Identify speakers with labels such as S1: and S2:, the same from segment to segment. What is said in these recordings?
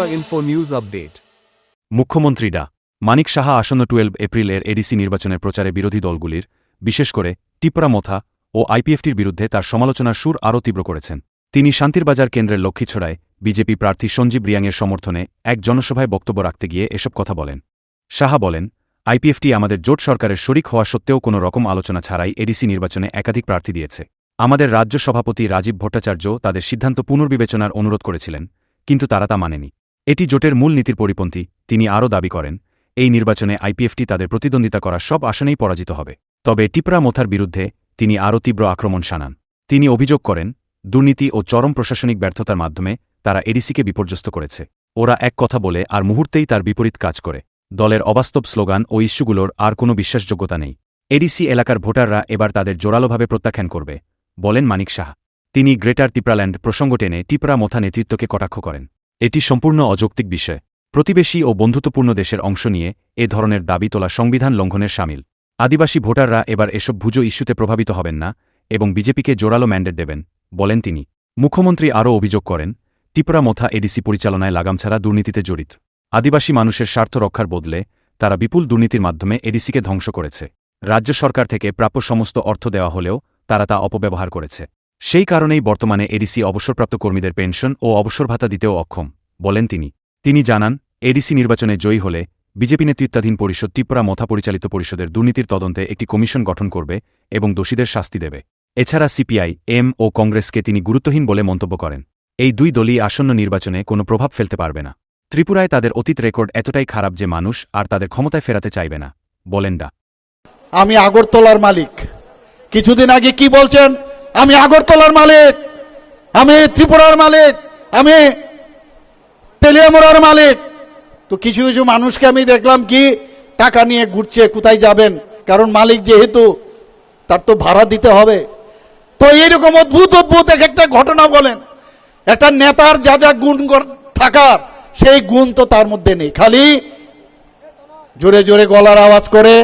S1: Tripura Info News Update.
S2: মুখ্যমন্ত্রী ডা মানিক সাহা আসন্ন 12 এপ্রিলের এডিসি নির্বাচনের প্রচারে বিরোধী দলগুলির, বিশেষ করে ত্রিপুরা মোথা ও আইপিএফটির বিরুদ্ধে তার সমালোচনার সুর আরও তীব্র করেছেন। তিনি শান্তিরবাজার কেন্দ্রের লক্ষ্মীছড়ায় বিজেপি প্রার্থী সঞ্জীব রিয়াংয়ের সমর্থনে এক জনসভায় বক্তব্য রাখতে গিয়ে এসব কথা বলেন। সাহা বলেন, আইপিএফটি আমাদের জোট সরকারের শরিক হওয়া সত্ত্বেও কোনো রকম আলোচনা ছাড়াই এডিসি নির্বাচনে একাধিক প্রার্থী দিয়েছে। আমাদের রাজ্য সভাপতি রাজীব ভট্টাচার্য তাদের সিদ্ধান্ত পুনর্বিবেচনার অনুরোধ করেছিলেন, কিন্তু তারা তা মানেনি। এটি জোটের মূল নীতির পরিপন্থী। তিনি আরও দাবি করেন, এই নির্বাচনে আইপিএফটি তাদের প্রতিদ্বন্দ্বিতা করা সব আসনেই পরাজিত হবে। তবে ত্রিপুরা মোথার বিরুদ্ধে তিনি আরও তীব্র আক্রমণ শানান। তিনি অভিযোগ করেন, দুর্নীতি ও চরম প্রশাসনিক ব্যর্থতার মাধ্যমে তারা এডিসিকে বিপর্যস্ত করেছে। ওরা এক কথা বলে আর মুহূর্তেই তার বিপরীত কাজ করে। দলের অবাস্তব স্লোগান ও ইস্যুগুলোর আর কোনো বিশ্বাসযোগ্যতা নেই। এডিসি এলাকার ভোটাররা এবার তাদের জোরালোভাবে প্রত্যাখ্যান করবে, বলেন মানিক সাহা। তিনি গ্রেটার ত্রিপুরাল্যান্ড প্রসঙ্গ টেনে ত্রিপুরা মোথা নেতৃত্বকে কটাক্ষ করেন। এটি সম্পূর্ণ অযৌক্তিক বিষয়। প্রতিবেশী ও বন্ধুত্বপূর্ণ দেশের অংশ নিয়ে এ ধরনের দাবি তোলা সংবিধান লঙ্ঘনের শামিল। আদিবাসী ভোটাররা এবার এসব ভুজো ইস্যুতে প্রভাবিত হবেন না এবং বিজেপিকে জোরালো ম্যান্ডেট দেবেন, বলেন তিনি। মুখ্যমন্ত্রী আরও অভিযোগ করেন, ত্রিপুরা মোথা এডিসি পরিচালনায় লাগামছাড়া দুর্নীতিতে জড়িত। আদিবাসী মানুষের স্বার্থ রক্ষার বদলে তারা বিপুল দুর্নীতির মাধ্যমে এডিসিকে ধ্বংস করেছে। রাজ্য সরকার থেকে প্রাপ্য সমস্ত অর্থ দেওয়া হলেও তারা তা অপব্যবহার করেছে। সেই কারণেই বর্তমানে এডিসি অবসরপ্রাপ্ত কর্মীদের পেনশন ও অবসর ভাতা দিতেও অক্ষম, বলেন তিনি। তিনি জানান, এডিসি নির্বাচনে জয়ী হলে বিজেপি নেতৃত্বাধীন পরিষদ ত্রিপুরা মোথা পরিচালিত পরিষদের দুর্নীতির তদন্তে একটি কমিশন গঠন করবে এবং দোষীদের শাস্তি দেবে। এছাড়া সিপিআই, এম ও কংগ্রেসকে তিনি গুরুত্বহীন বলে মন্তব্য করেন। এই দুই দলই আসন্ন নির্বাচনে কোনো প্রভাব ফেলতে পারবে না। ত্রিপুরায় তাদের অতীত রেকর্ড এতটাই খারাপ যে মানুষ আর তাদের ক্ষমতায় ফেরাতে চাইবে না, বলেন ডা।
S3: আমি আগরতলার মালিক। কিছুদিন আগে কি বলছেন, আমি আগরতলার মালিক, আমি ত্রিপুরার মালিক, আমি তেলিয়ামুড়ার মালিক। তো কিছু কিছু মানুষকে আমি দেখলাম কি টাকা নিয়ে ঘুরছে, কোথায় যাবেন, কারণ মালিক যেহেতু তার তো ভাড়া দিতে হবে। তো এইরকম অদ্ভুত অদ্ভুত এক একটা ঘটনা বলেন। একটা নেতার যা যা গুণ থাকার সেই গুণ তো তার মধ্যে নেই। খালি জোরে জোরে গলার আওয়াজ করে,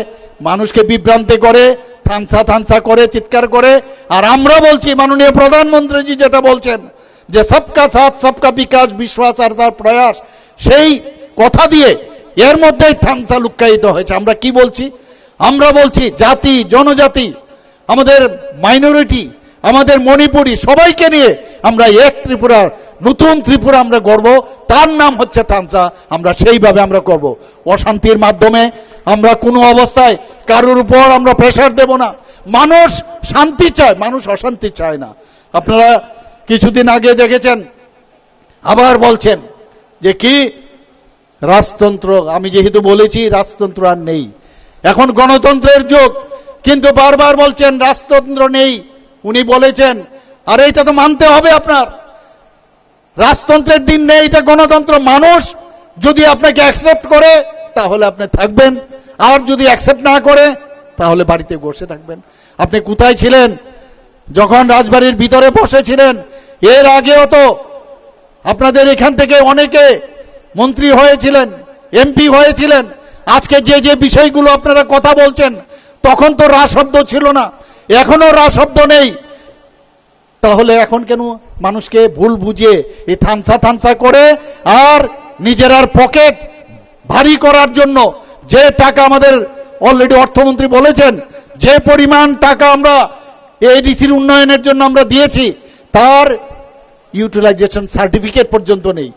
S3: মানুষকে বিভ্রান্তি করে, থানসা থানসা করে, চিৎকার করে। আর আমরা বলছি, মাননীয় প্রধানমন্ত্রীজি যেটা বলছেন যে সবকা সাথ সবকা বিকাশ, বিশ্বাস আর তার প্রয়াস, সেই কথা দিয়ে এর মধ্যেই থানসা লুক্কায়িত হয়েছে। আমরা কি বলছি? আমরা বলছি জাতি, জনজাতি, আমাদের মাইনরিটি, আমাদের মণিপুরি, সবাইকে নিয়ে আমরা এক ত্রিপুরা, নতুন ত্রিপুরা আমরা গড়ব। তার নাম হচ্ছে থানসা। আমরা সেইভাবে আমরা করব। অশান্তির মাধ্যমে আমরা কোনো অবস্থায় কারোর উপর আমরা প্রেশার দেব না। মানুষ শান্তি চায়, মানুষ অশান্তি চায় না। আপনারা কিছুদিন আগে দেখেছেন, আবার বলছেন যে কি রাজতন্ত্র। আমি যেহেতু বলেছি রাজতন্ত্র আর নেই, এখন গণতন্ত্রের যুগ, কিন্তু বারবার বলছেন রাজতন্ত্র নেই। উনি বলেছেন, আর এটা তো মানতে হবে আপনার, রাজতন্ত্রের দিন নেই, এটা গণতন্ত্র। মানুষ যদি আপনাকে অ্যাকসেপ্ট করে তাহলে আপনি থাকবেন, আর যদি অ্যাকসেপ্ট না করে তাহলে বাড়িতে বসে থাকবেন। আপনি কোথায় ছিলেন যখন রাজবাড়ির ভিতরে বসেছিলেন? এর আগেও তো আপনাদের এখান থেকে অনেকে মন্ত্রী হয়েছিলেন, এমপি হয়েছিলেন। আজকে যে যে বিষয়গুলো আপনারা কথা বলছেন, তখন তো রা শব্দ ছিল না, এখনো রা শব্দ নেই। তাহলে এখন কেন মানুষকে ভুল বুঝিয়ে এই থানসা থানসা করে আর নিজের আর পকেট ভারী করার জন্য যে টাকা, আমাদের অলরেডি অর্থমন্ত্রী বলেছেন যে পরিমাণ টাকা আমরা এডিসির উন্নয়নের জন্য আমরা দিয়েছি, তার ইউটিলাইজেশন সার্টিফিকেট পর্যন্ত নেই।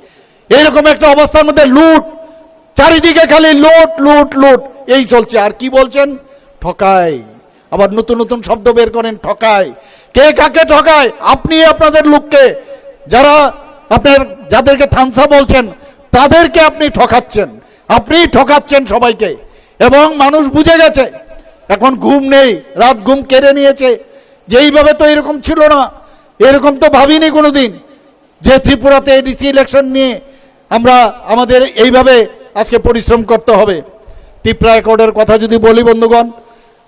S3: এইরকম একটা অবস্থার মধ্যে লুট, চারিদিকে খালি লুট লুট লুট, এই চলছে। আর কি বলছেন? ঠকায়। আবার নতুন নতুন শব্দ বের করেন, ঠকায়। কে কাকে ঠকায়? আপনি আপনাদের লোককে, যারা আপনার যাদেরকে থানসা বলছেন তাদেরকে আপনি ঠকাচ্ছেন, আপনি ঠকাচ্ছেন সবাইকে। এবং মানুষ বুঝে গেছে, এখন ঘুম নেই, রাত ঘুম কেড়ে নিয়েছে। যে এইভাবে তো এরকম ছিল না, এরকম তো ভাবিনি কোনোদিন যে ত্রিপুরাতে এডিসি ইলেকশন নিয়ে আমরা আমাদের এইভাবে আজকে পরিশ্রম করতে হবে। ত্রিপুরা অ্যাকর্ডের কথা যদি বলি বন্ধুগণ,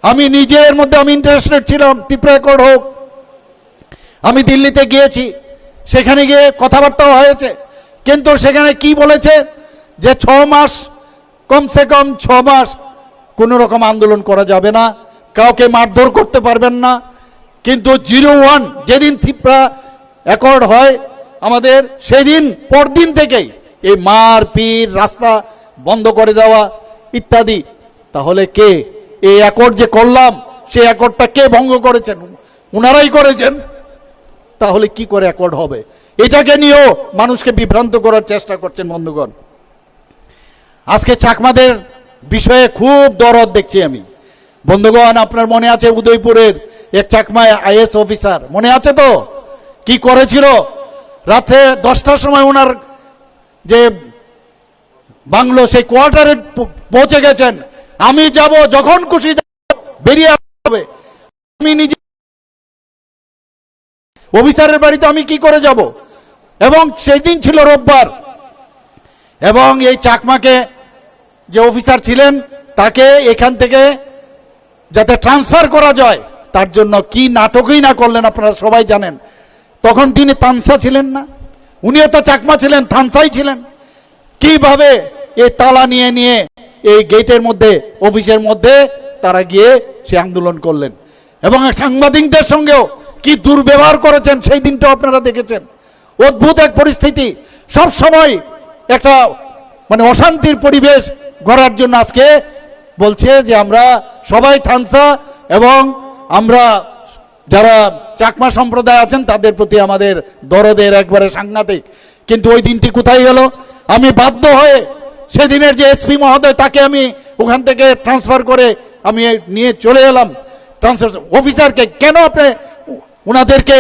S3: আমি নিজের মধ্যে আমি ইন্টারেস্টেড ছিলাম ত্রিপুরা অ্যাকর্ড হোক। আমি দিল্লিতে গিয়েছি, সেখানে গিয়ে কথাবার্তাও হয়েছে, কিন্তু সেখানে কি বলেছে যে 6 মাস, কমসে কম 6 মাস কোনো রকম আন্দোলন করা যাবে না, কাউকে মারধর করতে পারবেন না। কিন্তু 01 যেদিন ত্রিপুরা অ্যাকর্ড হয় আমাদের, সেদিন পরদিন থেকেই এই মার পিট, রাস্তা বন্ধ করে দেওয়া ইত্যাদি। তাহলে কে এই অ্যাকর্ড যে করলাম, সেই অ্যাকর্ডটা কে ভঙ্গ করেছেন? উনারাই করেছেন। তাহলে কি করে অ্যাকর্ড হবে? এটাকে নিয়েও মানুষকে বিভ্রান্ত করার চেষ্টা করছেন বন্ধুগণ। আজকে চাকমাদের বিষয়ে খুব দরদ দেখছি আমি বন্ধুগণ। আপনার মনে আছে উদয়পুরের এক চাকমা আইএস অফিসার, মনে আছে তো কি করেছিল? রাতে 10টার সময় ওনার যে বাংলো, সেই কোয়ার্টারে পৌঁছে গেছেন। আমি যাব, যখন খুশি বেরিয়ে আসতে হবে। আমি নিজে অফিসারের বাড়িতে আমি কি করে যাব? এবং সেদিন ছিল রোববার, এবং এই চাকমাকে যে অফিসার ছিলেন তাকে এখান থেকে যাতে ট্রান্সফার করা যায়, তার জন্য কি নাটকই না করলেন আপনারা সবাই জানেন। তখন তিনি তানসা ছিলেন না, উনিও তো চাকমা ছিলেন, থানসাই ছিলেন। কিভাবে এই তালা নিয়ে নিয়ে এই গেটের মধ্যে, অফিসের মধ্যে তারা গিয়ে সে আন্দোলন করলেন, এবং সাংবাদিকদের সঙ্গেও কি দুর্ব্যবহার করেছেন সেই দিনটা আপনারা দেখেছেন। অদ্ভুত এক পরিস্থিতি, সব সময় একটা মানে অশান্তির পরিবেশ গড়ার জন্য আজকে বলছে যে আমরা সবাই থানসা, এবং আমরা যারা চাকমা সম্প্রদায় আছেন তাদের প্রতি আমাদের দরদের একবারে সাংঘাতিক। কিন্তু ওই দিনটি কোথায় গেল? আমি বাধ্য হয়ে সেদিনের যে এসপি মহোদয়, তাকে আমি ওখান থেকে ট্রান্সফার করে আমি নিয়ে চলে এলাম ট্রান্সফার অফিসারকে। কেন আপনি ওনাদেরকে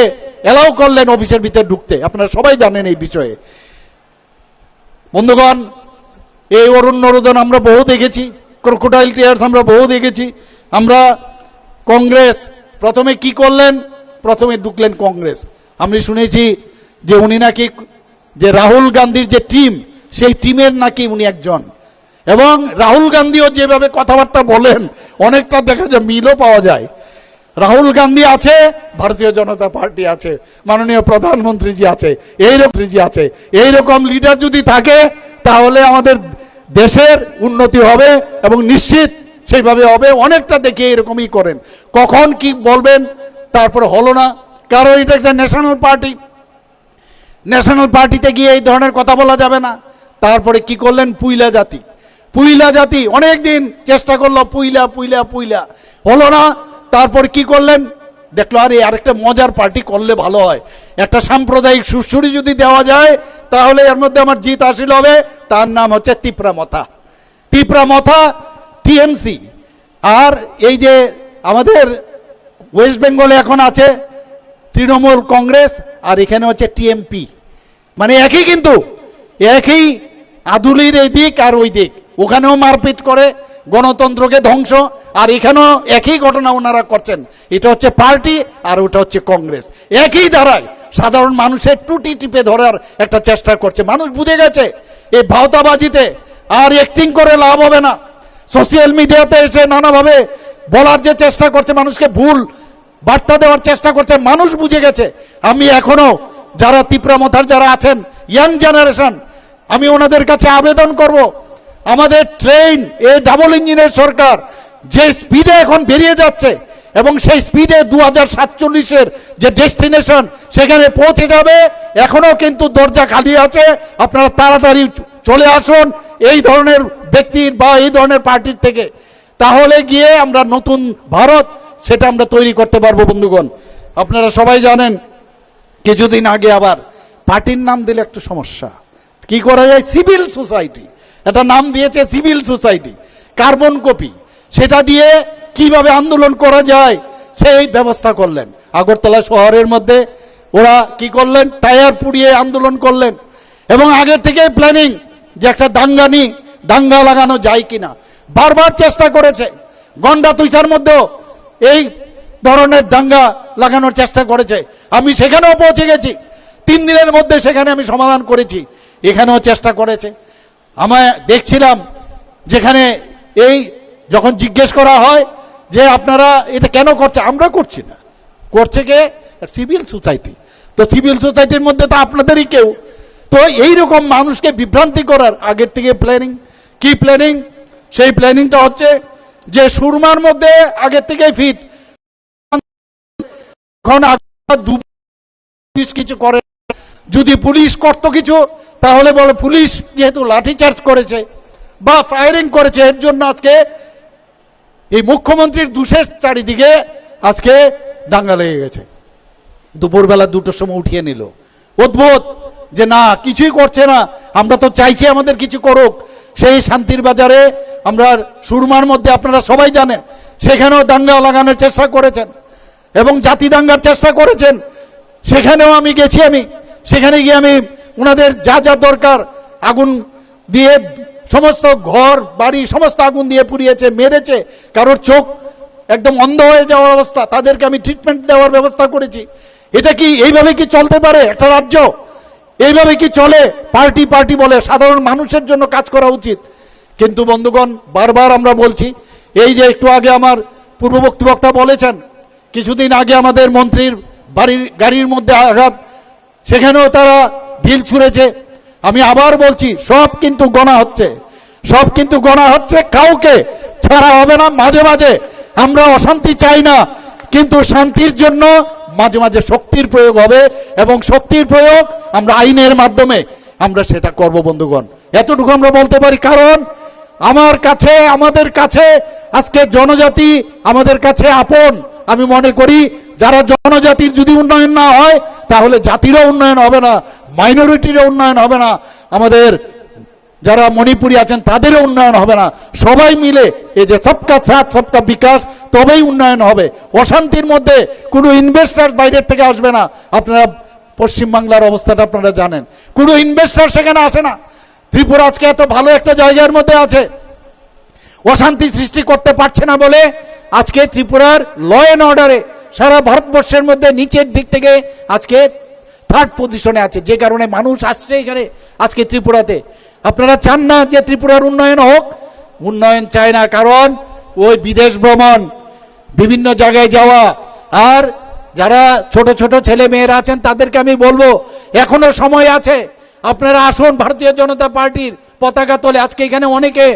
S3: এলাও করলেন অফিসের ভিতরে ঢুকতে? আপনারা সবাই জানেন এই বিষয়ে বন্ধুগণ। এই অরণ্যরোদন আমরা বহু দেখেছি, ক্রোকোডাইল টিয়ার্স আমরা বহু দেখেছি। আমরা কংগ্রেস প্রথমে কি করলেন? প্রথমে ঢুকলেন কংগ্রেস। আমি শুনেছি যে উনি নাকি যে রাহুল গান্ধীর যে টিম, সেই টিমের নাকি উনি একজন, এবং রাহুল গান্ধীও যেভাবে কথাবার্তা বলেন অনেকটা দেখা যায় মিলও পাওয়া যায়। রাহুল গান্ধী আছে, ভারতীয় জনতা পার্টি আছে, মাননীয় প্রধানমন্ত্রীজি আছে, এইরকম লিডার যদি থাকে তাহলে আমাদের দেশের উন্নতি হবে, এবং নিশ্চিত সেইভাবে হবে। অনেকটা দেখে এরকমই করেন, কখন কি বলবেন তারপরে হলো না, কারণ এটা একটা ন্যাশনাল পার্টি। ন্যাশনাল পার্টিতে গিয়ে এই ধরনের কথা বলা যাবে না। তারপরে কি করলেন? পুইলা জাতি, পুইলা জাতি অনেক দিন চেষ্টা করলো, পুইলা পুইলা পুইলা হলো না। তারপর কি করলেন? দেখলো আরে আরেকটা মজার পার্টি করলে ভালো হয়, একটা সাম্প্রদায়িক সুরসুরি যদি দেওয়া যায় তাহলে এর মধ্যে আমার জিত হাসিল হবে। তার নাম হচ্ছে তিপ্রামথা। তিপ্রামথা টিএমসি। আর এই যে আমাদের ওয়েস্ট বেঙ্গলে এখন আছে তৃণমূল কংগ্রেস, আর এখানে হচ্ছে টিএমপি, মানে একই, কিন্তু একই আদুলির এই দিক আর ওই দিক। ওখানেও মারপিট করে, গণতন্ত্রকে ধ্বংস, আর এখানেও একই ঘটনা ওনারা করছেন। এটা হচ্ছে পার্টি আর ওটা হচ্ছে কংগ্রেস, একই ধারায় সাধারণ মানুষের টুটি টিপে ধরার একটা চেষ্টা করছে। মানুষ বুঝে গেছে এই ভাওতাবাজিতে আর অ্যাক্টিং করে লাভ হবে না। সোশ্যাল মিডিয়াতে এসে নানাভাবে বলার যে চেষ্টা করছে, মানুষকে ভুল বার্তা দেওয়ার চেষ্টা করছে, মানুষ বুঝে গেছে। আমি এখনো যারা তিপ্রামথার যারা আছেন ইয়াং জেনারেশন, আমি ওনাদের কাছে আবেদন করব, আমাদের ট্রেন এই ডাবল ইঞ্জিনের সরকার যে স্পিডে এখন বেরিয়ে যাচ্ছে, এবং সেই স্পিডে 2047-এর যে ডেস্টিনেশন সেখানে পৌঁছে যাবে, এখনো কিন্তু দরজা খালি আছে। আপনারা তাড়াতাড়ি চলে আসুন এই ধরনের ব্যক্তির বা এই ধরনের পার্টির থেকে, তাহলে গিয়ে আমরা নতুন ভারত সেটা আমরা তৈরি করতে পারবো বন্ধুগণ। আপনারা সবাই জানেন কিছুদিন আগে আবার পার্টির নাম দিলে একটু সমস্যা, কি করা যায়? সিভিল সোসাইটি, এটা নাম দিয়েছে সিভিল সোসাইটি, কার্বন কপি, সেটা দিয়ে কিভাবে আন্দোলন করা যায় সেই ব্যবস্থা করলেন। আগরতলা শহরের মধ্যে ওরা কি করলেন? টায়ার পুড়িয়ে আন্দোলন করলেন, এবং আগের থেকে প্ল্যানিং যে একটা দাঙ্গা লাগানো যায় কিনা বারবার চেষ্টা করেছে। গন্ডা তুইসার মধ্যেও এই ধরনের দাঙ্গা লাগানোর চেষ্টা করেছে। আমি সেখানেও পৌঁছে গেছি, 3 দিনের মধ্যে সেখানে আমি সমাধান করেছি। এখানেও চেষ্টা করেছে। আমায় দেখছিলাম যেখানে এই যখন জিজ্ঞেস করা হয় যে আপনারা এটা কেন করছে, আমরা করছি না, করছে কে? Civil society. তো সিভিল সোসাইটির মধ্যে তো আপনাদেরই কেউ। তো এইরকম মানুষকে বিভ্রান্তি করার আগের থেকে প্ল্যানিং। কি প্ল্যানিং? সেই প্ল্যানিংটা হচ্ছে যে সুরমার মধ্যে আগের থেকেই ফিট, এখন পুলিশ কিছু করে, যদি পুলিশ করতো কিছু তাহলে বলে পুলিশ যেহেতু লাঠিচার্জ করেছে বা ফায়ারিং করেছে, এর জন্য আজকে এই মুখ্যমন্ত্রীর দুশের চারিদিকে আজকে দাঙ্গা লেগে গেছে। দুপুরবেলা 2টোর সময় উঠিয়ে নিল। অদ্ভুত যে না, কিছুই করছে না। আমরা তো চাইছি আমাদের কিছু করুক। সেই শান্তির বাজারে আমরা সুরমার মধ্যে আপনারা সবাই জানেন, সেখানেও দাঙ্গা লাগানোর চেষ্টা করেছেন এবং জাতি দাঙ্গার চেষ্টা করেছেন। সেখানেও আমি গেছি, সেখানে গিয়ে আমি ওনাদের যা যা দরকার আগুন দিয়ে সমস্ত ঘর বাড়ি সমস্ত আগুন দিয়ে পুড়িয়েছে, মেরেছে, কারোর চোখ একদম অন্ধ হয়ে যাওয়ার অবস্থা, তাদেরকে আমি ট্রিটমেন্ট দেওয়ার ব্যবস্থা করেছি। এটা কি এইভাবে কি চলতে পারে একটা রাজ্য? এইভাবে কি চলে? পার্টি পার্টি বলে সাধারণ মানুষের জন্য কাজ করা উচিত। কিন্তু বন্ধুগণ, বারবার আমরা বলছি, এই যে একটু আগে আমার পূর্ববর্তী বক্তা বলেছেন, কিছুদিন আগে আমাদের মন্ত্রীর গাড়ির মধ্যে আঘাত, সেখানেও তারা ঢিল ছুঁড়েছে। আমি আবার বলছি, সব কিন্তু গণা হচ্ছে, সব কিন্তু গণা হচ্ছে, কাউকে ছাড়া হবে না। মাঝে মাঝে আমরা অশান্তি চাই না, কিন্তু শান্তির জন্য মাঝে মাঝে শক্তির প্রয়োগ হবে এবং শক্তির প্রয়োগ আমরা আইনের মাধ্যমে আমরা সেটা করব। বন্ধুগণ, এতটুকু আমরা বলতে পারি, কারণ আমাদের কাছে আজকে জনজাতি আমাদের কাছে আপন। আমি মনে করি যারা জনজাতির যদি উন্নয়ন না হয় তাহলে জাতিরও উন্নয়ন হবে না, মাইনরিটিরও উন্নয়ন হবে না, আমাদের যারা মণিপুরী আছেন তাদেরও উন্নয়ন হবে না। সবাই মিলে এই যে সবকা সাথ সবকা বিকাশ, তবেই উন্নয়ন হবে। অশান্তির মধ্যে কোনো ইনভেস্টর বাইরের থেকে আসবে না। আপনারা পশ্চিমবাংলার অবস্থাটা আপনারা জানেন, কোনো ইনভেস্টর সেখানে আসে না। ত্রিপুরা আজকে এত ভালো একটা জায়গার মধ্যে আছে, অশান্তি সৃষ্টি করতে পারছে না বলে আজকে ত্রিপুরার ল অ্যান্ড অর্ডারে সারা ভারতবর্ষের মধ্যে নিচের দিক থেকে আজকে 3rd পজিশনে আছে, যে কারণে মানুষ আসছে এখানে আজকে ত্রিপুরাতে। আপনারা চান না যে ত্রিপুরার উন্নয়ন হোক? উন্নয়ন চায় না, কারণ ওই বিদেশ ভ্রমণ, বিভিন্ন জায়গায় যাওয়া, আর যারা ছোট ছোট ছেলে মেয়েরা আছেন তাদেরকে আমি বলবো এখনো সময় আছে, আপনারা আসুন ভারতীয় জনতা পার্টির পতাকা তলে। আজকে এখানে অনেকে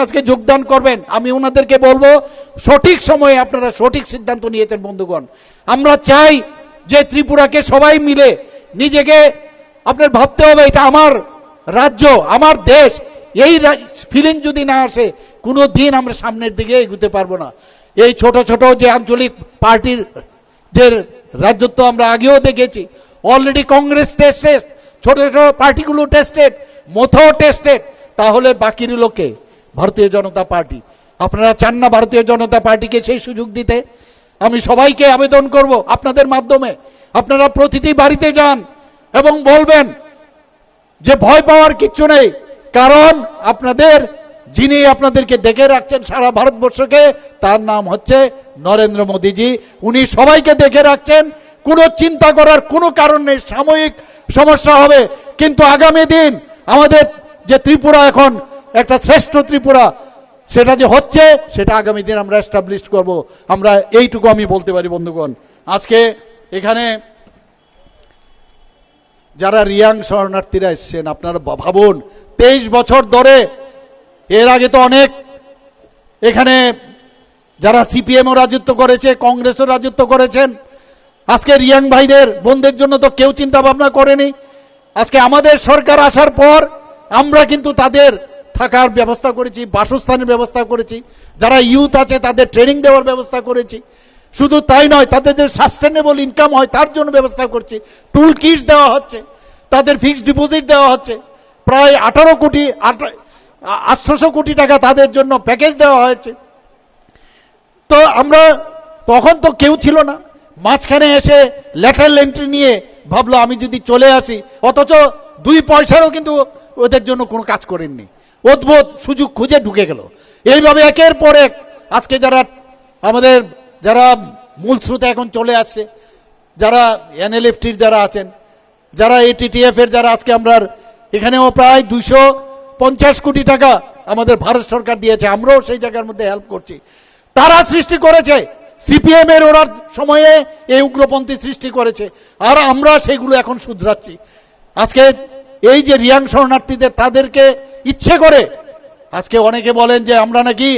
S3: আজকে যোগদান করবেন, আমি ওনাদেরকে বলবো সঠিক সময়ে আপনারা সঠিক সিদ্ধান্ত নিয়েছেন। বন্ধুগণ, আমরা চাই যে ত্রিপুরাকে সবাই মিলে নিজেকে আপনার ভাবতে হবে, এটা আমার রাজ্য, আমার দেশ। এই ফিলিং যদি না আসে, কোনো দিন আমরা সামনের দিকে এগোতে পারবো না। এই ছোট ছোট যে আঞ্চলিক পার্টির যে রাজত্ব আমরা আগেও দেখেছি, অলরেডি কংগ্রেস টেস্টেড, ছোট ছোট পার্টিগুলো টেস্টেড, মথও টেস্টেড, তাহলে বাকি লোকে ভারতীয় জনতা পার্টি। আপনারা চান না ভারতীয় জনতা পার্টিকে সেই সুযোগ দিতে? আমি সবাইকে আবেদন করব আপনাদের মাধ্যমে, আপনারা প্রতিটি বাড়িতে যান এবং বলবেন যে ভয় পাওয়ার কিচ্ছু নেই, কারণ যিনি আপনাদেরকে দেখে রাখছেন সারা ভারতবর্ষকে, তার নাম হচ্ছে নরেন্দ্র মোদীজি। উনি সবাইকে দেখে রাখছেন, কোনো চিন্তা করার কোনো কারণ নেই। সাময়িক সমস্যা হবে, কিন্তু আগামী দিন আমাদের যে ত্রিপুরা এখন একটা শ্রেষ্ঠ ত্রিপুরা, সেটা যে হচ্ছে সেটা আগামী দিন আমরা এস্টাবলিশ করব। আমরা এইটুকু আমি বলতে পারি। বন্ধুগণ, আজকে এখানে যারা রিয়াং শরণার্থীরা এসছেন, আপনারা ভাবুন 23 বছর ধরে, এর আগে তো অনেক এখানে যারা সিপিএমও রাজত্ব করেছে, কংগ্রেসও রাজত্ব করেছেন, আজকে রিয়াং ভাইদের বোনদের জন্য তো কেউ চিন্তা ভাবনা করেনি। আজকে আমাদের সরকার আসার পর আমরা কিন্তু তাদের থাকার ব্যবস্থা করেছি, বাসস্থানের ব্যবস্থা করেছি, যারা ইউথ আছে তাদের ট্রেনিং দেওয়ার ব্যবস্থা করেছি। শুধু তাই নয়, তাদের যে সাস্টেনেবল ইনকাম হয় তার জন্য ব্যবস্থা করছি। টুল কিটস দেওয়া হচ্ছে, তাদের ফিক্সড ডিপোজিট দেওয়া হচ্ছে, প্রায় 800 কোটি টাকা তাদের জন্য প্যাকেজ দেওয়া হয়েছে। তো আমরা তখন তো কেউ ছিল না, মাঝখানে এসে ল্যাটারাল এন্ট্রি নিয়ে ভাবলো আমি যদি চলে আসি, অথচ 2 পয়সারও কিন্তু ওদের জন্য কোনো কাজ করেননি। অদ্ভুত সুযোগ খুঁজে ঢুকে গেল। এইভাবে একের পর এক আজকে যারা মূল স্রোতে এখন চলে আসছে, যারা এনএলএফটির যারা আছেন, যারা এটিটিএফ এর যারা, আজকে আমরা এখানেও প্রায় 250 কোটি টাকা আমাদের ভারত সরকার দিয়েছে, আমরাও সেই জায়গার মধ্যে হেল্প করছি। তারা সৃষ্টি করেছে, সিপিএম এর ওরা সময়ে এই উগ্রপন্থী সৃষ্টি করেছে, আর আমরা সেগুলো এখন শুধরাচ্ছি। আজকে এই যে রিয়াং শরণার্থীদের, তাদেরকে ইচ্ছে করে আজকে অনেকে বলেন যে আমরা নাকি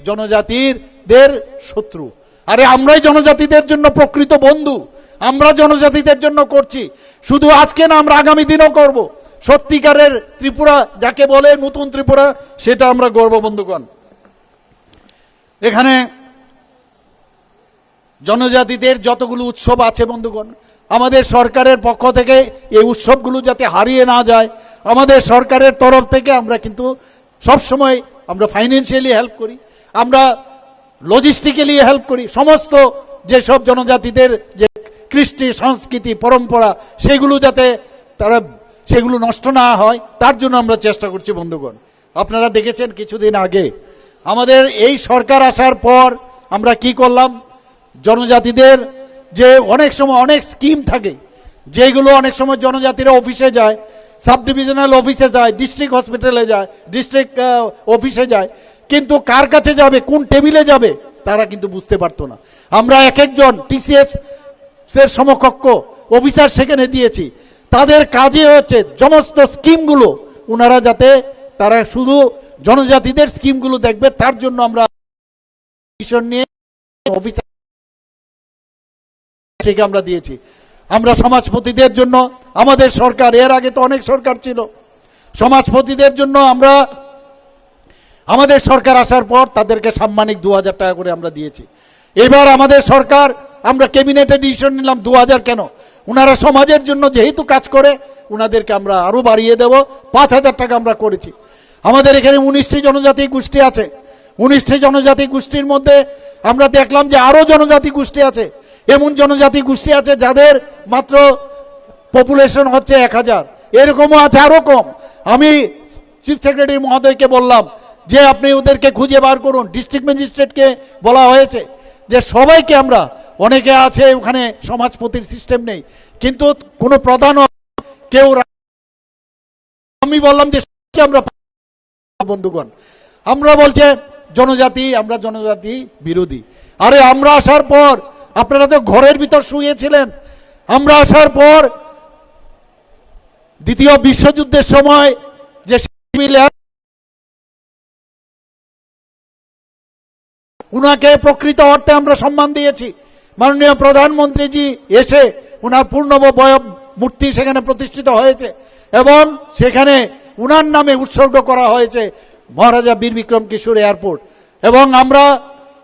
S3: জনজাতিদের শত্রু। আরে আমরাই জনজাতিদের জন্য প্রকৃত বন্ধু, আমরা জনজাতিদের জন্য করছি। শুধু আজকে না, আমরা আগামী দিনও করব। সত্যিকারের ত্রিপুরা যাকে বলে নতুন ত্রিপুরা, সেটা আমরা গর্ব বন্ধুগণ। এখানে জনজাতিদের যতগুলো উৎসব আছে বন্ধুগণ, আমাদের সরকারের পক্ষ থেকে এই উৎসবগুলো যাতে হারিয়ে না যায়, আমাদের সরকারের তরফ থেকে আমরা কিন্তু সবসময় আমরা ফাইন্যান্সিয়ালি হেল্প করি, আমরা লজিস্টিক্যালি হেল্প করি। সমস্ত যেসব জনজাতিদের যে কৃষ্টি সংস্কৃতি পরম্পরা, সেগুলো যাতে তারা সেগুলো নষ্ট না হয়, তার জন্য আমরা চেষ্টা করছি বন্ধুগণ। আপনারা দেখেছেন কিছুদিন আগে আমাদের এই সরকার আসার পর আমরা কি করলাম, জনজাতিদের যে অনেক সময় অনেক স্কিম থাকে, যেগুলো অনেক সময় জনজাতিরা অফিসে যায়, সাব ডিভিশনাল অফিসে যায়, ডিস্ট্রিক্ট হসপিটালে যায়, ডিস্ট্রিক্ট অফিসে যায়, কিন্তু কার কাছে যাবে, কোন টেবিলে যাবে, তারা কিন্তু বুঝতে পারতো না। আমরা এক একজন টিসিএস এর সমকক্ষ অফিসার সেখানে দিয়েছি। তাদের কাজে হচ্ছে সমস্ত স্কিমগুলো ওনারা যাতে তারা শুধু জনজাতিদের স্কিমগুলো দেখবে, তার জন্য আমরা নিয়ে অফিসার থেকে আমরা দিয়েছি। আমরা সমাজপতিদের জন্য আমাদের সরকার, এর আগে তো অনেক সরকার ছিল, সমাজপতিদের জন্য আমরা আমাদের সরকার আসার পর তাদেরকে সাম্মানিক 2000 টাকা করে আমরা দিয়েছি। এবার আমাদের সরকার আমরা ক্যাবিনেটে ডিসিশন নিলাম 2000 কেন, ওনারা সমাজের জন্য যেহেতু কাজ করে ওনাদেরকে আমরা আরো বাড়িয়ে দেব, 5000 টাকা আমরা করেছি। আমাদের এখানে 19টি জনজাতি গোষ্ঠী আছে, 19টি জনজাতি গোষ্ঠীর মধ্যে আমরা দেখলাম যে আরো জনজাতি গোষ্ঠী আছে, এমন জনজাতি গোষ্ঠী আছে যাদের মাত্র পপুলেশন হচ্ছে 1000, এরকমও আছে আরো কম। আমি চিফ সেক্রেটারি মহোদয়কে বললাম যে আপনি ওদেরকে খুঁজে বার করুন। ডিস্ট্রিক্ট ম্যাজিস্ট্রেটকে বলা হয়েছে যে সবাইকে আমরা, অনেকে আছে ওখানে সমাজপতির সিস্টেম নেই, কিন্তু কোনো প্রধান কেউ, আমি বললাম যে আমরা বন্ধুগণ, আমরা বলছে জনজাতি, আমরা জনজাতি বিরোধী। আরে আমরা আসার পর আপনারা তো ঘরের ভিতর শুয়েছিলেন, আমরা আসার পর দ্বিতীয় বিশ্বযুদ্ধের সময় যে উনাকে প্রকৃত অর্থে আমরা সম্মান দিয়েছি। মাননীয় প্রধানমন্ত্রীজি এসে উনার পূর্ণবয়ব মূর্তি সেখানে প্রতিষ্ঠিত হয়েছে এবং সেখানে উনার নামে উৎসর্গ করা হয়েছে মহারাজা বীর বিক্রম কিশোর এয়ারপোর্ট। এবং আমরা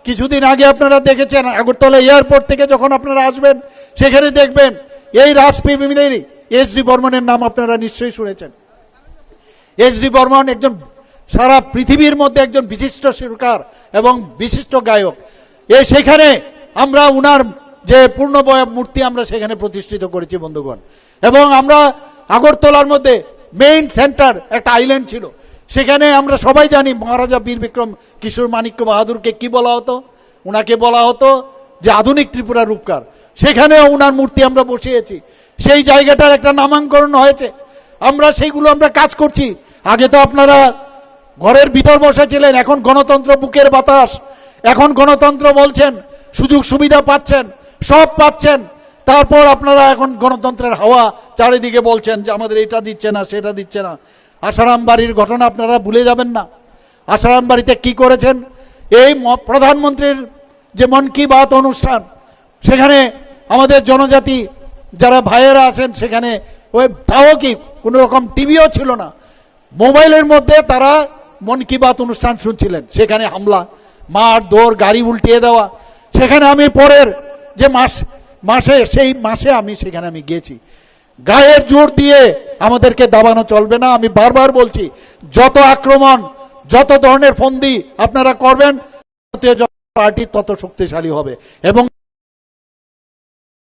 S3: কিছুদিন আগে আপনারা দেখেছেন আগরতলা এয়ারপোর্ট থেকে যখন আপনারা আসবেন সেখানে দেখবেন এই রাজপ্রেমীদেরই এস.ডি. বর্মনের নাম আপনারা নিশ্চয়ই শুনেছেন। এস.ডি. বর্মন একজন সারা পৃথিবীর মধ্যে একজন বিশিষ্ট সুরকার এবং বিশিষ্ট গায়ক। সেখানে আমরা উনার যে পূর্ণবয়ব মূর্তি আমরা সেখানে প্রতিষ্ঠিত করেছি বন্ধুগণ। এবং আমরা আগরতলার মধ্যে মেইন সেন্টার একটা আইল্যান্ড ছিল, সেখানে আমরা সবাই জানি মহারাজা বীর বিক্রম কিশোর মাণিক্য বাহাদুরকে কি বলা হতো, উনাকে বলা হতো যে আধুনিক ত্রিপুরা রূপকার। সেখানে উনার মূর্তি আমরা বসিয়েছি, সেই জায়গাটার একটা নামাঙ্করণ হয়েছে। আমরা সেইগুলো আমরা কাজ করছি। আগে তো আপনারা ঘরের ভিতর বসেছিলেন, এখন গণতন্ত্র বুকের বাতাস, এখন গণতন্ত্র বলছেন, সুযোগ সুবিধা পাচ্ছেন, সব পাচ্ছেন, তারপর আপনারা এখন গণতন্ত্রের হাওয়া চারিদিকে বলছেন যে আমাদের এটা দিচ্ছে না সেটা দিচ্ছে না। আসারাম বাড়ির ঘটনা আপনারা ভুলে যাবেন না। আসারাম বাড়িতে কি করেছেন, এই প্রধানমন্ত্রীর যে মন কি বাত অনুষ্ঠান, সেখানে আমাদের জনজাতি যারা ভাইয়েরা আছেন সেখানে ওই তাও কি কোনো রকম টিভিও ছিল না, মোবাইলের মধ্যে তারা মন কি বাত অনুষ্ঠান শুনছিলেন। সেখানে হামলা, মার দৌড়, গাড়ি উল্টিয়ে দেওয়া। সেখানে আমি পরের যে মাসে সেই মাসে আমি সেখানে আমি গিয়েছি। গায়ের জোর দিয়ে আমাদেরকে দাবানো চলবে না। আমি বারবার বলছি, যত আক্রমণ, যত ধরনের ফন্দি আপনারা করবেন, ভারতীয় জনতা পার্টি তত শক্তিশালী হবে। এবং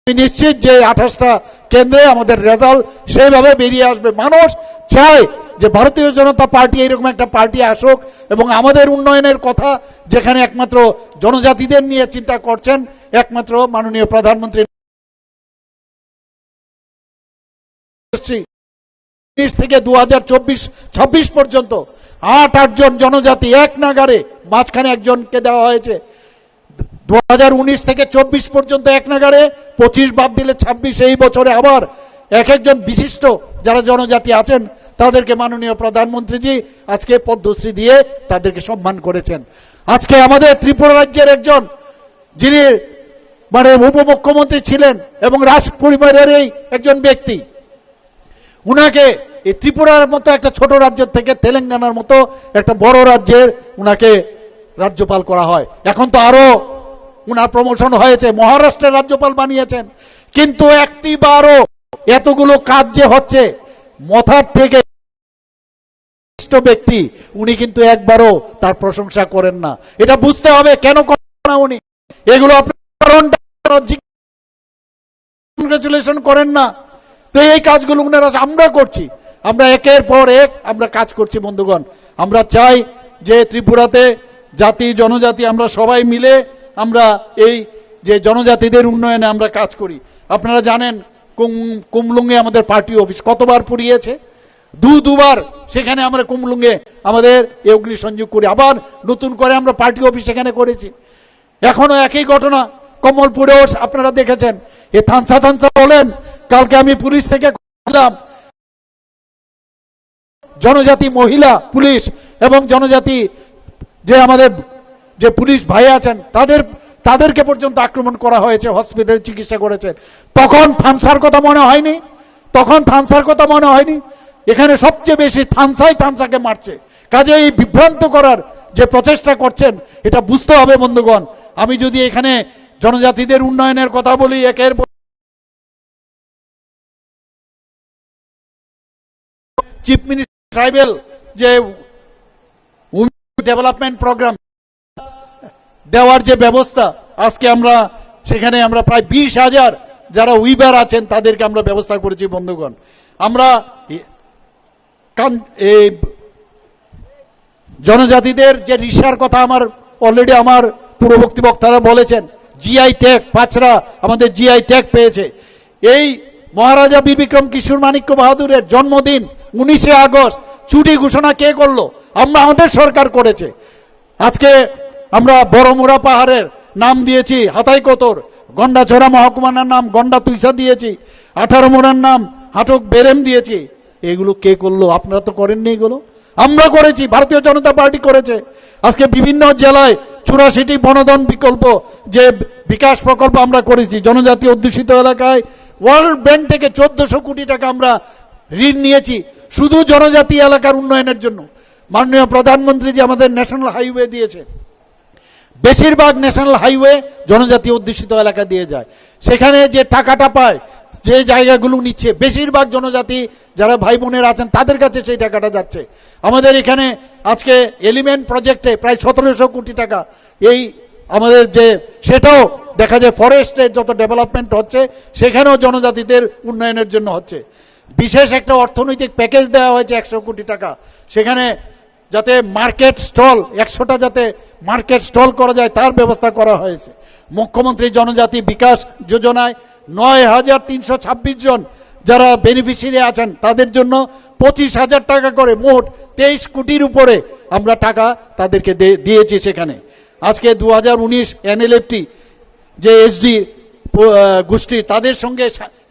S3: আমি নিশ্চিত যে 28টা কেন্দ্রে আমাদের রেজাল্ট সেইভাবে বেরিয়ে আসবে। মানুষ চায় যে ভারতীয় জনতা পার্টি এইরকম একটা পার্টি আসুক এবং আমাদের উন্নয়নের কথা যেখানে একমাত্র জনজাতিদের নিয়ে চিন্তা করছেন একমাত্র মাননীয় প্রধানমন্ত্রী থেকে 2024-26 পর্যন্ত 8 জন জনজাতি এক নাগারে, মাঝখানে একজনকে দেওয়া হয়েছে। 2019 থেকে 24 পর্যন্ত এক নাগারে, 25 বাদ দিলে 26, এই বছরে আবার এক একজন বিশিষ্ট যারা জনজাতি আছেন তাদেরকে মাননীয় প্রধানমন্ত্রীজি আজকে পদ্মশ্রী দিয়ে তাদেরকে সম্মান করেছেন। আজকে আমাদের ত্রিপুরা রাজ্যের একজন যিনি মানে উপমুখ্যমন্ত্রী ছিলেন এবং রাজ পরিবারের একজন ব্যক্তি, উনাকে এই ত্রিপুরার মতো একটা ছোট রাজ্য থেকে তেলেঙ্গানার মতো একটা বড় রাজ্যের উনাকে রাজ্যপাল করা হয়। এখন তো আরো উনার প্রমোশন হয়েছে, মহারাষ্ট্রের রাজ্যপাল বানিয়েছেন। কিন্তু একটিবারও এতগুলো কাজ যে হচ্ছে মাথার থেকে ব্যক্তি উনি কিন্তু একবারও তার প্রশংসা করেন না। এটা বুঝতে হবে কেন করেন না উনি। এগুলো আপনারা কংগ্রেচুলেশন করেন না। তো এই কাজগুলো উনারা আমরা করছি, আমরা একের পর এক আমরা কাজ করছি বন্ধুগণ। আমরা চাই যে ত্রিপুরাতে জাতি জনজাতি আমরা সবাই মিলে আমরা এই যে জনজাতিদের উন্নয়নে আমরা কাজ করি। আপনারা জানেন কুমলুঙ্গে আমাদের পার্টি অফিস কতবার পুড়িয়েছে, দুবার সেখানে আমরা কুমলুঙ্গে আমাদের অগ্নি সংযোগ করি, আবার নতুন করে আমরা পার্টি অফিস সেখানে করেছি। এখনো একই ঘটনা কমলপুরেও আপনারা দেখেছেন। এ থানসা বলেন, কালকে আমি পুলিশ থেকে বললাম জনজাতি মহিলা পুলিশ এবং জনজাতি যে আমাদের যে পুলিশ ভাই আছেন তাদেরকে পর্যন্ত আক্রমণ করা হয়েছে, হসপিটালে চিকিৎসা করেছেন। তখন থানসার কথা মনে হয়নি, তখন থানসার কথা মনে হয়নি। এখানে সবচেয়ে বেশি থানসাকে মারছে। কাজে এই বিভ্রান্ত করার যে প্রচেষ্টা করছেন এটা বুঝতে হবে বন্ধুগণ। আমি যদি এখানে জনজাতিদের উন্নয়নের কথা বলি, একের চিফ মিনিস্টার ট্রাইবেল যে ডেভেলপমেন্ট প্রোগ্রাম দেওয়ার যে ব্যবস্থা, আজকে আমরা সেখানে আমরা প্রায় 20,000 যারা উইবার আছেন তাদেরকে আমরা ব্যবস্থা করেছি বন্ধুগণ। আমরা এই জনজাতিদের যে রিসার কথা আমার অলরেডি আমার পূর্ববর্তী বক্তারা বলেছেন, জিআই ট্যাগ পাঁচরা আমাদের জিআই ট্যাগ পেয়েছে। এই মহারাজা বিক্রম কিশোর মাণিক্য বাহাদুরের জন্মদিন 19শে আগস্ট ছুটি ঘোষণা কে করলো? আমাদের সরকার করেছে। আজকে আমরা বড়মুড়া পাহাড়ের নাম দিয়েছি হাতাইকতর, গন্ডাছড়া মহকুমার নাম গন্ডা তুইসা দিয়েছি, 18 মোড়ার নাম হাটক বেরেম দিয়েছি। এগুলো কে করলো? আপনারা তো করেননি, এগুলো আমরা করেছি, ভারতীয় জনতা পার্টি করেছে। আজকে বিভিন্ন জেলায় 84টি বনধন বিকল্প যে বিকাশ প্রকল্প আমরা করেছি। জনজাতি অধ্যুষিত এলাকায় ওয়ার্ল্ড ব্যাংক থেকে 1400 কোটি টাকা আমরা ঋণ নিয়েছি শুধু জনজাতি এলাকার উন্নয়নের জন্য। মাননীয় প্রধানমন্ত্রী যে আমাদের ন্যাশনাল হাইওয়ে দিয়েছে, বেশিরভাগ ন্যাশনাল হাইওয়ে জনজাতি অধ্যুষিত এলাকা দিয়ে যায়। সেখানে যে টাকাটা পায়, যে জায়গাগুলো নিচ্ছে, বেশিরভাগ জনজাতি যারা ভাই বোনের আছেন তাদের কাছে সেই টাকাটা যাচ্ছে। আমাদের এখানে আজকে এলিমেন্ট প্রজেক্টে প্রায় 1700 কোটি টাকা এই আমাদের যে সেটাও দেখা যায় ফরেস্টের যত ডেভেলপমেন্ট হচ্ছে সেখানেও জনজাতিদের উন্নয়নের জন্য হচ্ছে। বিশেষ একটা অর্থনৈতিক প্যাকেজ দেওয়া হয়েছে 100 কোটি টাকা, সেখানে যাতে মার্কেট স্টল 100টা যাতে মার্কেট স্টল করা যায় তার ব্যবস্থা করা হয়েছে। মুখ্যমন্ত্রী জনজাতি বিকাশ যোজনায় 9,326 জন যারা বেনিফিশিয়ারি আছেন তাদের জন্য 25,000 টাকা করে মোট 23 কোটির উপরে আমরা টাকা তাদেরকে দিয়েছি। সেখানে আজকে 2019 এনএলএফটি যে এসডি গোষ্ঠী তাদের সঙ্গে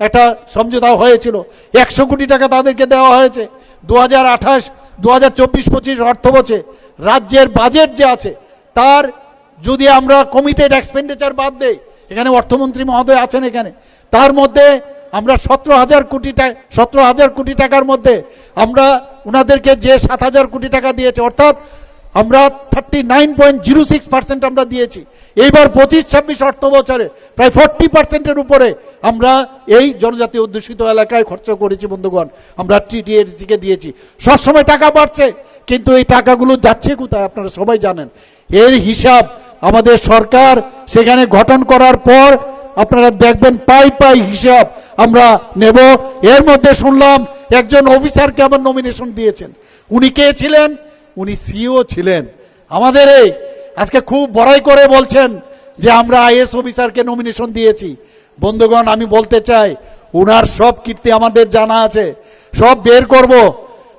S3: একটা সমঝোতা হয়েছিল, 100 কোটি টাকা তাদেরকে দেওয়া হয়েছে। 2024-25 অর্থ বছরে রাজ্যের বাজেট যে আছে তার যদি আমরা কমিটেড এক্সপেন্ডিচার বাদ দেই, এখানে অর্থমন্ত্রী মহোদয় আছেন এখানে, তার মধ্যে আমরা 17,000 কোটি টাকার মধ্যে আমরা ওনাদেরকে যে 7,000 কোটি টাকা দিয়েছে, অর্থাৎ আমরা 39.06% আমরা দিয়েছি। এইবার 25-26 অর্থ বছরে প্রায় 40%-এর উপরে আমরা এই জনজাতি অধ্যুষিত এলাকায় খরচ করেছি বন্ধুগণ। আমরা টিটিএসসি-কে দিয়েছি। সবসময় টাকা বাড়ছে, কিন্তু এই টাকাগুলো যাচ্ছে কোথায় আপনারা সবাই জানেন। এর হিসাব আমাদের সরকার সেখানে গঠন করার পর আপনারা দেখবেন পাই হিসাব আমরা নেব। এর মধ্যে শুনলাম একজন অফিসারকে আবার নমিনেশন দিয়েছেন। উনি কে ছিলেন? উনি সিইও ছিলেন। আমাদের এই আজকে খুব বড়াই করে বলছেন যে আমরা আইএস অফিসারকে নমিনেশন দিয়েছি। বন্ধুগণ, আমি বলতে চাই উনার সব কীর্তি আমাদের জানা আছে, সব বের করব,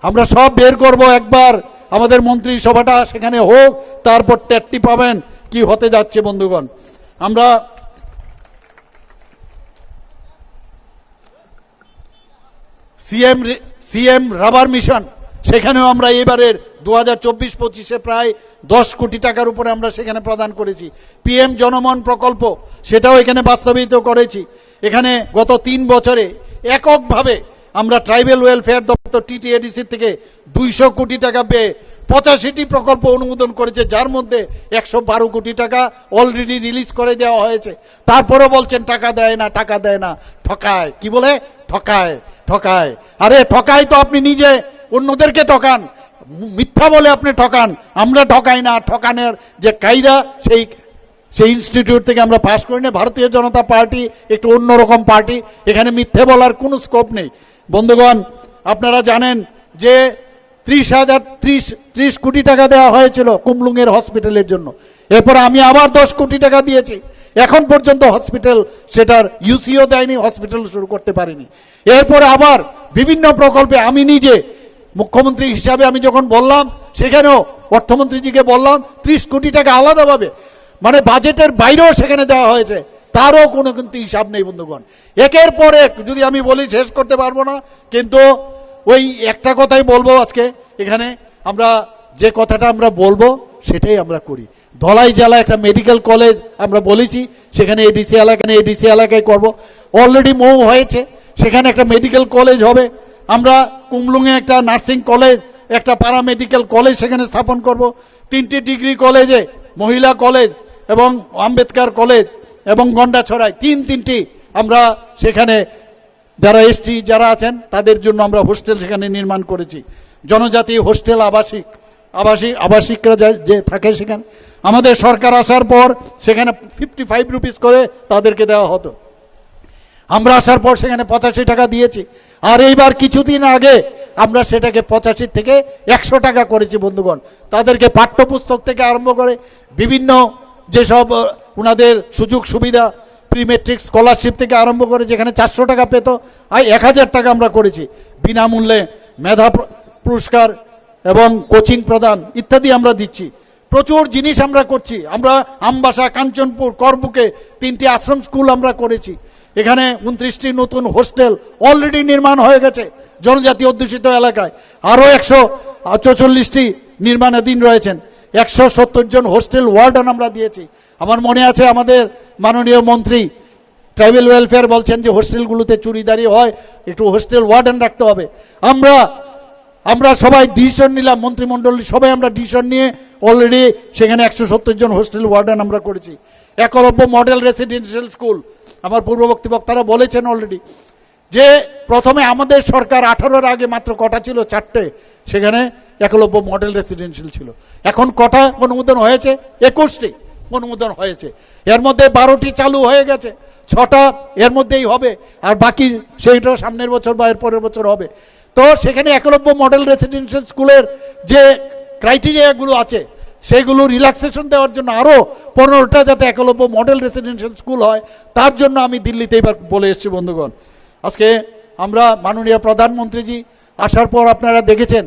S3: আমরা সব বের করব। একবার আমাদের মন্ত্রী সভাটা সেখানে হোক, তারপর টেটটি পাবেন কি হতে যাচ্ছে বন্ধুগণ। আমরা সিএম রাবার মিশন সেখানেও আমরা এবারের 2024-25-এ প্রায় 10 কোটি টাকার উপরে আমরা সেখানে প্রদান করেছি। পিএম জনমন প্রকল্প সেটাও এখানে বাস্তবায়িত করেছি। এখানে গত 3 বছরে এককভাবে আমরা ট্রাইবেল ওয়েলফেয়ার দপ্তর টিটিএডিসি থেকে 200 কোটি টাকা পেয়ে 85টি প্রকল্প অনুমোদন করেছে, যার মধ্যে 112 কোটি টাকা অলরেডি রিলিজ করে দেওয়া হয়েছে। তারপরে বলছেন টাকা দেয় না, টাকা দেয় না, ঠকায়। কি বলে? ঠকায়, ঠকায়। আরে ঠকায় তো আপনি নিজে অন্যদেরকে ঠকান, মিথ্যা বলে আপনি ঠকান। আমরা ঠকাই না। ঠকানোর যে কায়দা সেই ইনস্টিটিউট থেকে আমরা পাশ করি না। ভারতীয় জনতা পার্টি একটু অন্যরকম পার্টি, এখানে মিথ্যে বলার কোনো স্কোপ নেই। বন্ধুগণ, আপনারা জানেন যে 30 কোটি টাকা দেওয়া হয়েছিল কুমলুঙের হসপিটালের জন্য। এরপর আমি আবার 10 কোটি টাকা দিয়েছি। এখন পর্যন্ত হসপিটাল সেটার ইউসিও দেয়নি, হসপিটাল শুরু করতে পারিনি। এরপর আবার বিভিন্ন প্রকল্পে আমি নিজে মুখ্যমন্ত্রী হিসাবে আমি যখন বললাম, সেখানেও অর্থমন্ত্রীজিকে বললাম 30 কোটি টাকা আলাদাভাবে, মানে বাজেটের বাইরেও সেখানে দেওয়া হয়েছে, তারও কোনো কিন্তু হিসাব নেই। বন্ধুগণ, একের পর এক যদি আমি বলি শেষ করতে পারবো না, কিন্তু ওই একটা কথাই বলবো আজকে এখানে। আমরা যে কথাটা আমরা বলবো সেটাই আমরা করি। ধলাই জেলা একটা মেডিকেল কলেজ আমরা বলেছি, সেখানে এডিসি এলাকায় করব। অলরেডি মৌ হয়েছে, সেখানে একটা মেডিকেল কলেজ হবে। আমরা কুমলুঙে একটা নার্সিং কলেজ, একটা প্যারামেডিক্যাল কলেজ সেখানে স্থাপন করব। 3টি ডিগ্রি কলেজে, মহিলা কলেজ এবং আম্বেদকর কলেজ এবং গন্ডাছড়ায় তিনটি আমরা সেখানে যারা এসটি যারা আছেন তাদের জন্য আমরা হোস্টেল সেখানে নির্মাণ করেছি। জনজাতি হোস্টেল, আবাসিকরা যে থাকে সেখানে। আমাদের সরকার আসার পর সেখানে 55 রুপিস করে তাদেরকে দেওয়া হতো। আমরা আসার পর সেখানে 85 টাকা দিয়েছি। আর এইবার কিছুদিন আগে আমরা সেটাকে 85 থেকে 100 টাকা করেছি। বন্ধুগণ, তাদেরকে পাঠ্যপুস্তক থেকে আরম্ভ করে বিভিন্ন যেসব ওনাদের সুযোগ সুবিধা, প্রি মেট্রিক স্কলারশিপ থেকে আরম্ভ করে যেখানে 400 টাকা পেত, 1000 টাকা আমরা করেছি। বিনামূল্যে মেধা পুরস্কার এবং কোচিং প্রদান ইত্যাদি আমরা দিচ্ছি। প্রচুর জিনিস আমরা করছি। আমরা আমবাসা, কাঞ্চনপুর, করবুকে 3টি আশ্রম স্কুল আমরা করেছি। এখানে 29টি নতুন হোস্টেল অলরেডি নির্মাণ হয়ে গেছে জনজাতি অধ্যুষিত এলাকায়। আরো 144টি নির্মাণাধীন রয়েছেন। 170 জন হোস্টেল ওয়ার্ডেন আমরা দিয়েছি। আমার মনে আছে আমাদের মাননীয় মন্ত্রী ট্রাইবেল ওয়েলফেয়ার বলছেন যে হোস্টেলগুলোতে চুরিদারি হয়, একটু হোস্টেল ওয়ার্ডেন রাখতে হবে। আমরা সবাই ডিসিশন নিলাম, মন্ত্রিমণ্ডল সবাই আমরা ডিসিশন নিয়ে অলরেডি সেখানে 170 জন হোস্টেল ওয়ার্ডেন আমরা করেছি। একলব্য মডেল রেসিডেন্সিয়াল স্কুল, আমার পূর্ববর্তী বক্তারা বলেছেন অলরেডি যে প্রথমে আমাদের সরকার 18-র আগে মাত্র কটা ছিল? 4টে। সেখানে একলব্য মডেল রেসিডেন্সিয়াল ছিল। এখন কটা অনুমোদন হয়েছে? 21টি অনুমোদন হয়েছে। এর মধ্যে 12টি চালু হয়ে গেছে, 6টা এর মধ্যেই হবে, আর বাকি সেইটাও সামনের বছর বা এর পরের বছর হবে। তো সেখানে একলব্য মডেল রেসিডেন্সিয়াল স্কুলের যে ক্রাইটেরিয়াগুলো আছে সেগুলো রিল্যাক্সেশন দেওয়ার জন্য আরো 15টা যাতে একলব্য মডেল রেসিডেন্সিয়াল স্কুল হয়, তার জন্য আমি দিল্লিতে এবার বলে এসেছি। বন্ধুগণ, আজকে আমরা মাননীয় প্রধানমন্ত্রীজি আসার পর আপনারা দেখেছেন,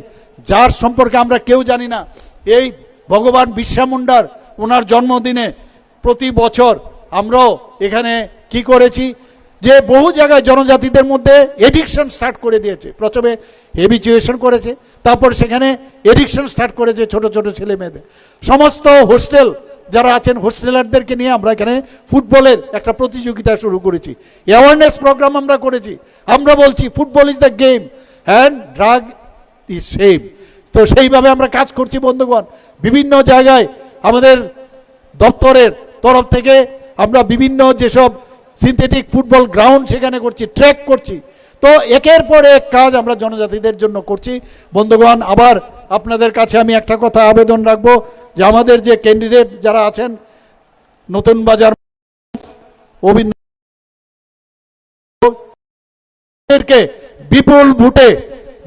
S3: যার সম্পর্কে আমরা কেউ জানি না, এই ভগবান বিরসা মুন্ডার ওনার জন্মদিনে প্রতি বছর আমরাও এখানে কি করেছি যে বহু জায়গায় জনজাতিদের মধ্যে এডিকশন স্টার্ট করে দিয়েছে। প্রথমে হেবিচুয়েশন করেছে, তারপর সেখানে এডিকশন স্টার্ট করেছে ছোট ছোট ছেলে মেয়েদের। সমস্ত হোস্টেল যারা আছেন হোস্টেলারদেরকে নিয়ে আমরা এখানে ফুটবলের একটা প্রতিযোগিতা শুরু করেছি, অ্যাওয়ারনেস প্রোগ্রাম আমরা করেছি। আমরা বলছি football is the game and drug is same. তো সেইভাবে আমরা কাজ করছি। বন্ধুগণ, বিভিন্ন জায়গায় আমাদের দপ্তরের তরফ থেকে আমরা বিভিন্ন যেসব সিনথেটিক ফুটবল গ্রাউন্ড সেখানে করছি, ট্র্যাক করছি। তো একের পর এক কাজ আমরা জনজাতিদের জন্য করছি। বন্ধুগণ, আবার আপনাদের কাছে আমি একটা কথা আবেদন রাখবো যে আমাদের যে ক্যান্ডিডেট যারা আছেন নতুন বাজার অভিনয়কে বিপুল ভোটে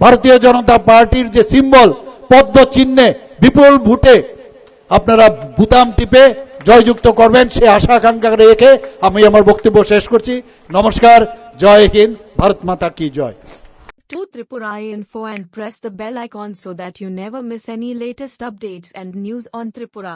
S3: ভারতীয় জনতা পার্টির যে সিম্বল পদ্ম চিহ্নে বিপুল ভোটে আপনারা বুতাম টিপে জয়যুক্ত করবেন, সে আশা আকাঙ্ক্ষা রেখে আমি আমার বক্তব্য শেষ করছি। নমস্কার, জয় হিন্দ, ভারত মাতা কি জয়।
S1: To Tripura Info and press the bell icon so that you never miss any latest updates and news on Tripura.